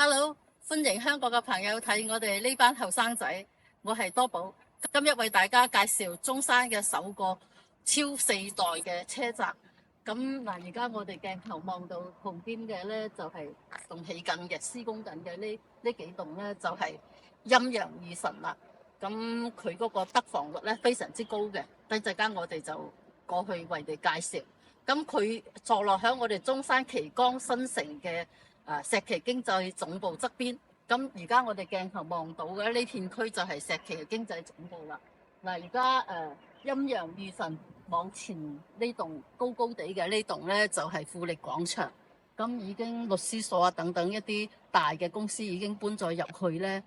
Hello，歡迎香港嘅朋友睇我哋呢班後生仔，我係多寶，今日為大家介紹中山嘅首個超4代嘅車站。咁嗱，而家我哋鏡頭望到旁邊嘅咧就係仲起緊嘅、施工緊嘅呢幾棟咧就係陰陽二神啦。咁佢嗰個得房率咧非常之高嘅，等陣間我哋就過去為你介紹。咁佢坐落喺我哋中山旗江新城嘅石岐經濟總部側邊。咁而家我哋鏡頭望到嘅呢片區就係石岐嘅經濟總部啦。嗱，而家陰陽二神往前呢棟高高地嘅呢棟咧就係富力廣場。咁已經律師所啊等等一啲大嘅公司已經搬咗入去咧，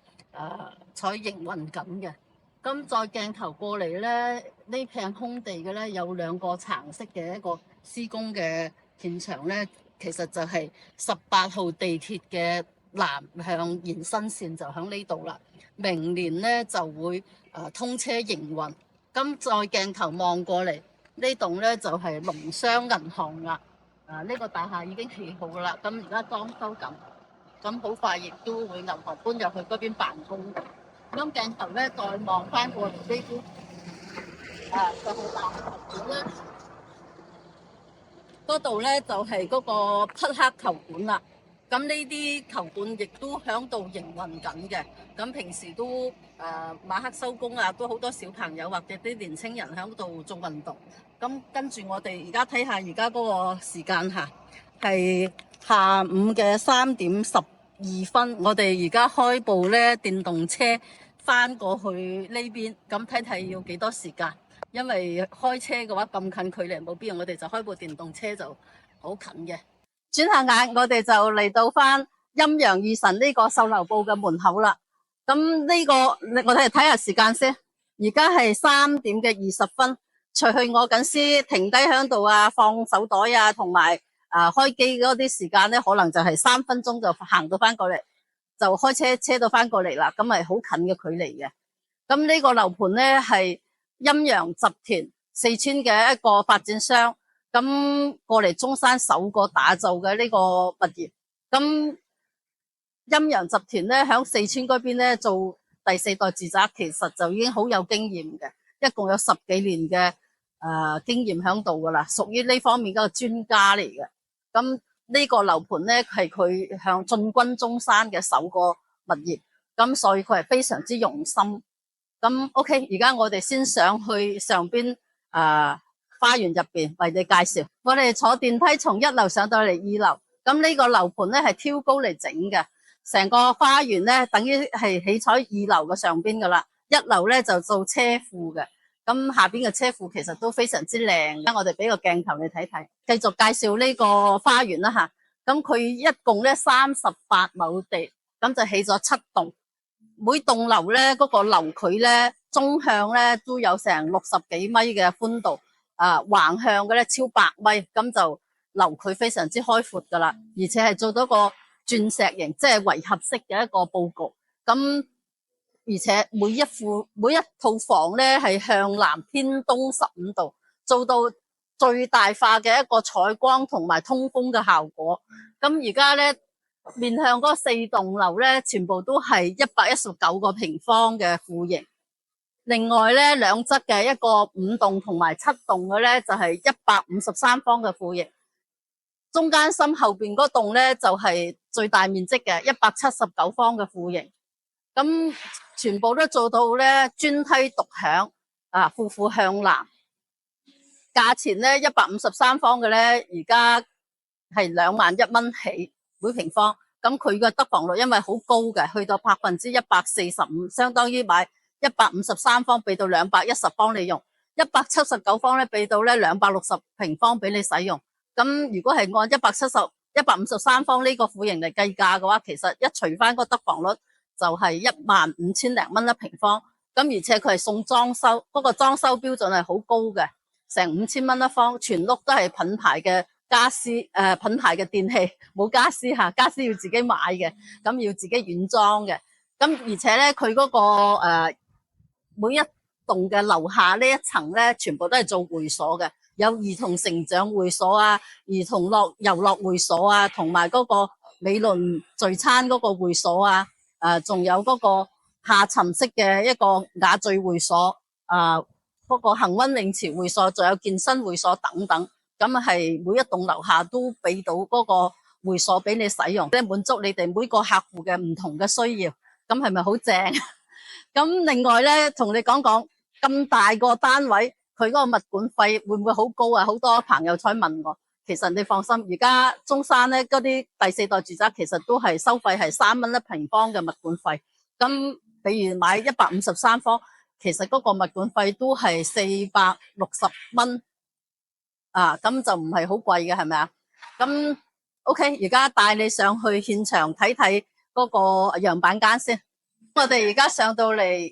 採營運緊嘅。咁再鏡頭過嚟咧，呢片空地嘅咧有2個橙色嘅一個施工嘅現場咧，其實就係18號地鐵嘅南向延伸線就喺呢度啦。明年咧就會通車營運。咁再鏡頭望過嚟，呢棟咧就係農商銀行啦。呢個大廈已經起好啦，咁而家裝修緊，咁好快亦都會銀行搬入去嗰邊辦公。咁鏡頭咧再望翻過嚟呢邊，就係大球館啦。嗰度咧就係嗰個匹克球館啦。咁呢啲球館亦都響度營運緊嘅。咁平時都晚黑收工啊，都好多小朋友或者啲年青人響度做運動。咁跟住我哋而家睇下而家嗰個時間嚇，係下午嘅3點12分。我哋而家開部咧電動車翻過去呢邊，咁睇睇要幾多時間。因為開車嘅話咁近距離冇必要，我哋就開部電動車就好近嘅。轉下眼，我哋就嚟到翻陰陽二神呢個售樓部嘅門口啦。咁呢個我哋睇下時間先，而家係3點嘅20分。除去我緊先停低喺度啊，放手袋啊，同埋開機嗰啲時間咧，可能就係3分鐘就行到翻過嚟，就開車到翻過嚟啦。咁係好近嘅距離嘅。咁呢個樓盤咧係陰陽集團四川嘅一個發展商，咁過嚟中山首個打造嘅呢個物業。咁陰陽集團咧響四川嗰邊咧做第4代住宅，其實就已經好有經驗嘅，一共有10幾年嘅經驗響度噶啦，屬於呢方面嗰個專家嚟嘅。咁呢個樓盤咧係佢向進軍中山嘅首個物業，咁所以佢係非常之用心。咁 OK， 而家我哋先上去上邊花園入邊為你介紹。我哋坐電梯從1樓上到嚟2樓。咁呢個樓盤咧係挑高嚟整嘅，成個花園咧等於係起喺2樓嘅上邊噶啦。1樓咧就做車庫嘅，咁下邊嘅車庫其實都非常之靚。我哋俾個鏡頭你睇睇，繼續介紹呢個花園啦吓。咁佢一共咧38畝地，咁就起咗7棟。每棟樓咧嗰個樓距咧中向咧都有成60幾米嘅寬度，橫向嘅咧超100米，咁就樓距非常之開闊噶啦，而且係做到個鑽石形，即係圍合式嘅一個佈局。咁而且每一套房咧係向南偏東15度，做到最大化嘅一個採光同埋通風嘅效果。咁而家咧面向嗰4棟樓咧，全部都係119個平方嘅戶型。另外咧，兩側嘅一個5棟同埋7棟嘅咧，就係153方嘅戶型。中間心後邊嗰棟咧就係最大面積嘅179方嘅戶型。咁全部都做到咧專梯獨享，戶向南。價錢咧153方嘅咧，而家係21000蚊起每平方。咁佢嘅得房率因為好高嘅，去到145%，相當於買153方俾到210方你用，179方咧俾到咧260平方俾你使用。咁如果係按153方呢個戶型嚟計價嘅話，其實一除翻個得房率就係15000零蚊一平方。咁而且佢係送裝修，嗰個裝修標準係好高嘅，成5000蚊一方，全屋都係品牌嘅家私，品牌嘅電器，冇家私吓，家私要自己買嘅，咁要自己軟裝嘅。咁而且咧，佢嗰個每一棟嘅樓下呢一層咧，全部都係做會所嘅，有兒童成長會所啊，兒童遊樂會所啊，同埋嗰個美倫聚餐嗰個會所啊，仲有嗰個下沉式嘅一個雅聚會所，嗰個恒溫泳池會所，仲有健身會所等等。咁係每一棟樓下都俾到嗰個會所俾你使用，即係滿足你哋每個客戶嘅唔同嘅需要。咁係咪好正？咁另外咧，同你講講咁大個單位，佢嗰個物管費會唔會好高啊？好多朋友才問我。其實你放心，而家中山咧嗰啲第四代住宅其實都係收費係3蚊一平方嘅物管費。咁比如買153方，其實嗰個物管費都係460蚊啊，咁就唔係好貴嘅，係咪啊？咁 OK， 而家帶你上去現場睇睇嗰個樣板間先。我哋而家上到嚟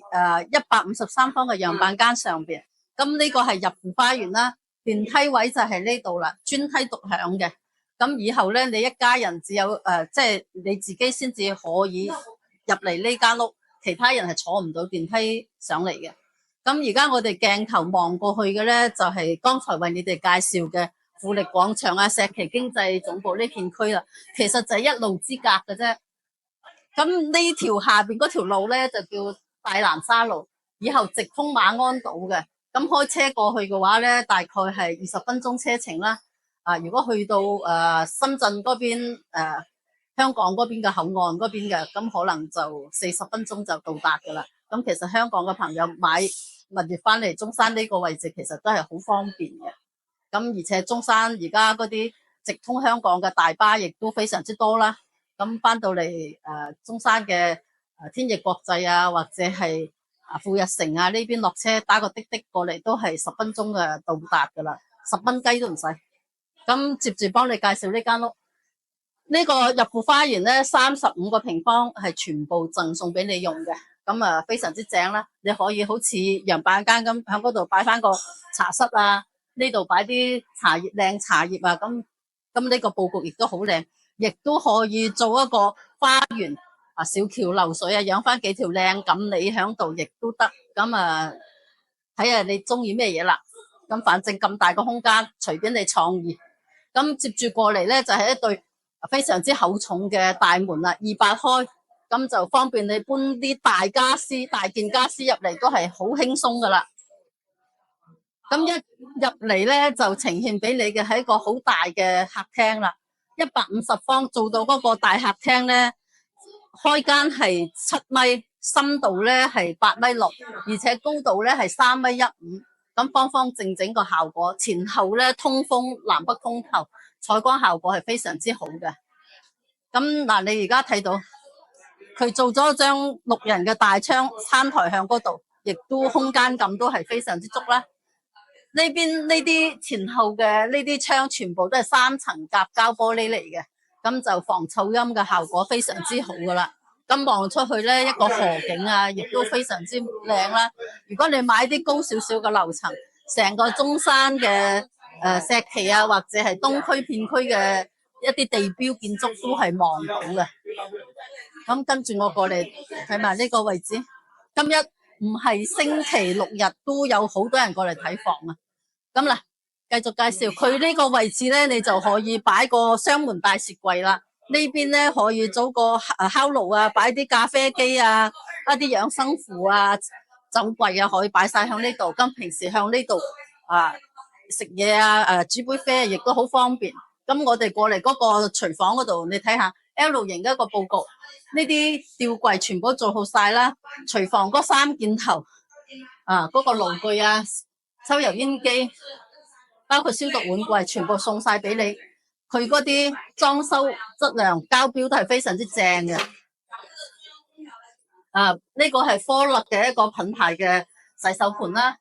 153方嘅樣板間上邊，咁呢個係入戶花園啦。電梯位就係呢度啦，專梯獨享嘅。咁以後咧，你一家人只有即係你自己先至可以入嚟呢間屋，其他人係坐唔到電梯上嚟嘅。咁而家我哋鏡頭望過去嘅咧，就係剛才為你哋介紹嘅富力廣場啊、石岐經濟總部呢片區啦。其實就係一路之隔嘅啫。咁呢條下邊嗰條路咧就叫大南沙路，以後直通馬鞍島嘅。咁開車過去嘅話咧，大概係20分鐘車程啦。如果去到深圳嗰邊香港嗰邊嘅口岸嗰邊嘅，咁可能就40分鐘就到達噶啦。咁其實香港嘅朋友買物業翻嚟中山呢個位置，其實都係好方便嘅。咁而且中山而家嗰啲直通香港嘅大巴亦都非常之多啦。咁翻到嚟中山嘅天翼國際啊，或者係富日城啊，呢邊落車打個滴滴過嚟都係10分鐘嘅到達噶啦，10蚊雞都唔使。咁接住幫你介紹呢間屋，呢個入戶花園咧35個平方係全部贈送俾你用嘅，咁非常之正啦。你可以好似樣板間咁喺嗰度擺翻個茶室啊，呢度擺啲茶葉靚茶葉啊，咁呢個佈局亦都好靚，亦都可以做一個花園。小橋流水啊，養翻幾條靚錦鯉響度亦都得。咁睇下你中意咩嘢啦。咁反正咁大個空間，隨便你創意。咁接住過嚟咧就係一對非常之厚重嘅大門啦，200開，咁就方便你搬啲大家私、大件家私入嚟都係好輕鬆噶啦。咁一入嚟咧就呈現俾你嘅係一個好大嘅客廳啦，150方做到嗰個大客廳咧。開間係7米，深度咧係8.6米，而且高度咧係3.15米，咁方方正正個效果，前後咧通風，南北通透，採光效果係非常之好嘅。咁嗱，你而家睇到佢做咗張6人嘅大窗，餐台向嗰度，亦都空間感都係非常之足啦。呢邊呢啲前後嘅呢啲窗全部都係3層夾膠玻璃嚟嘅。咁就防噪音嘅效果非常之好噶啦。咁望出去咧，一個河景啊，亦都非常之靚啦。如果你買啲高少少嘅樓層，成個中山嘅石岐啊，或者係東區片區嘅一啲地標建築都係望到嘅。咁跟住我過嚟睇埋呢個位置，今日唔係星期6日都有好多人過嚟睇房啊。咁嗱。繼續介紹佢呢個位置咧，你就可以擺個雙門大雪櫃啦。呢邊咧可以做個烤爐啊，擺啲咖啡機啊，一啲養生壺啊、酒櫃啊，可以擺晒向呢度。咁平時向呢度食嘢啊，煮杯啡亦都好方便。咁我哋過嚟嗰個廚房嗰度，你睇下 L 型嘅一個布局，呢啲吊櫃全部做好晒啦。廚房嗰3件頭嗰個爐具啊、抽油煙機。包括消毒碗櫃全部送晒俾你，佢嗰啲裝修質量交標都係非常之正嘅。呢個係科勒嘅一個品牌嘅洗手盤啦，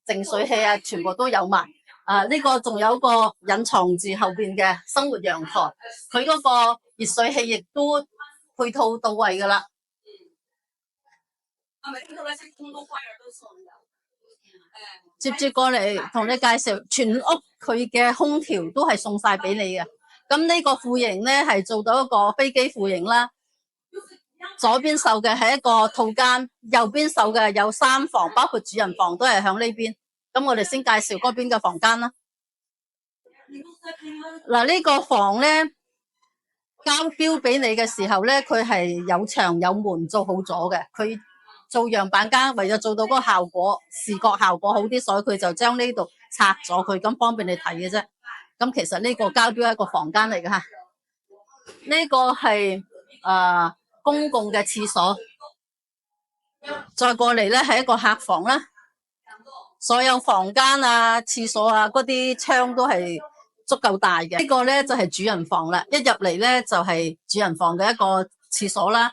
淨水器啊，全部都有埋。呢個仲有個隱藏住後邊嘅生活陽台，佢嗰個熱水器亦都配套到位噶啦。接住過嚟同你介紹全屋佢嘅空調都係送晒俾你嘅。咁呢個戶型咧係做到一個飛機戶型啦。左邊受嘅係一個套間，右邊受嘅有3房，包括主人房都係響呢邊。咁我哋先介紹嗰邊嘅房間啦。嗱，呢個房咧交標俾你嘅時候咧，佢係有牆有門做好咗嘅。佢做樣板間為咗做到嗰個效果，視覺效果好啲，所以佢就將呢度拆咗佢，咁方便你睇嘅啫。咁其實呢個交標係一個房間嚟嘅吓，呢個係公共嘅廁所。再過嚟咧係一個客房啦，所有房間啊、廁所啊嗰啲窗都係足夠大嘅。呢個咧就係主人房啦，一入嚟咧就係主人房嘅一個廁所啦。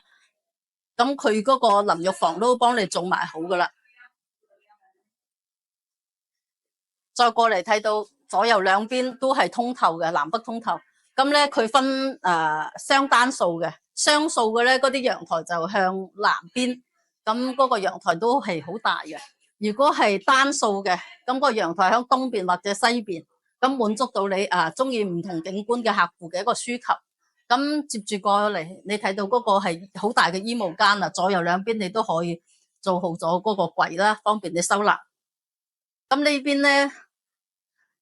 咁佢嗰個淋浴房都幫你做埋好噶啦。再過嚟睇到左右兩邊都係通透嘅，南北通透。咁咧佢分雙單數嘅，雙數嘅咧嗰啲陽台就向南邊，咁嗰個陽台都係好大嘅。如果係單數嘅，咁個陽台響東邊或者西邊，咁滿足到你中意唔同景觀嘅客戶嘅一個需求。咁接住過嚟，你睇到嗰個係好大嘅衣帽間啊，左右兩邊你都可以做好咗嗰個櫃啦，方便你收納。咁呢邊咧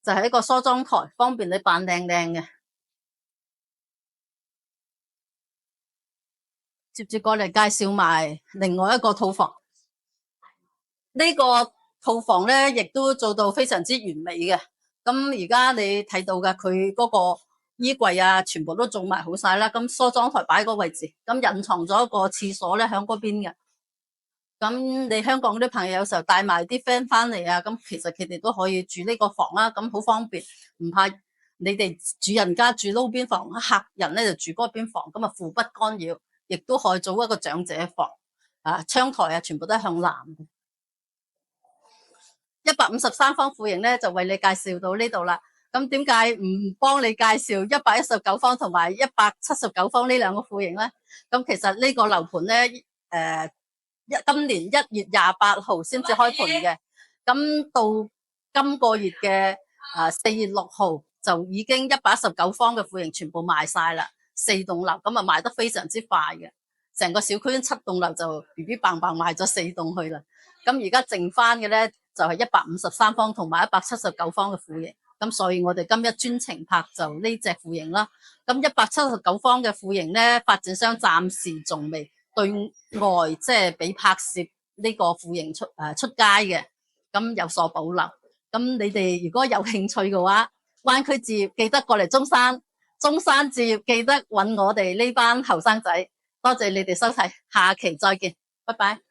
就係一個梳妝台，方便你扮靚靚嘅。接住過嚟介紹埋另外一個套房。呢個套房咧亦都做到非常之完美嘅。咁而家你睇到嘅佢嗰個衣櫃啊，全部都做埋好晒啦。咁梳妝台擺個位置，咁隱藏咗一個廁所咧喺嗰邊嘅。咁你香港啲朋友有時候帶埋啲 friend 翻嚟啊，咁其實佢哋都可以住呢個房啦，咁好方便，唔怕你哋主人家住路邊房，客人咧就住嗰邊房，咁啊互不干擾，亦都可以做一個長者房。窗台啊全部都係向南嘅。153方戶型咧就為你介紹到呢度啦。咁點解唔幫你介紹119方同埋179方呢兩個戶型咧？咁其實呢個樓盤咧，今年1月28號先至開盤嘅，咁到今個月嘅4月6號就已經119方嘅戶型全部賣晒啦，4棟樓咁啊賣得非常之快嘅，成個小區7棟樓就 BB 棒棒賣咗4棟去啦。咁而家剩翻嘅咧就係153方同埋179方嘅戶型，咁所以我哋今日專程拍就呢隻戶型啦。咁179方嘅戶型咧，發展商暫時仲未對外即係俾拍攝呢個戶型出街嘅，咁有所保留。咁你哋如果有興趣嘅話，灣區置業記得過嚟中山，中山置業記得揾我哋呢班後生仔。多謝你哋收睇，下期再見，拜拜。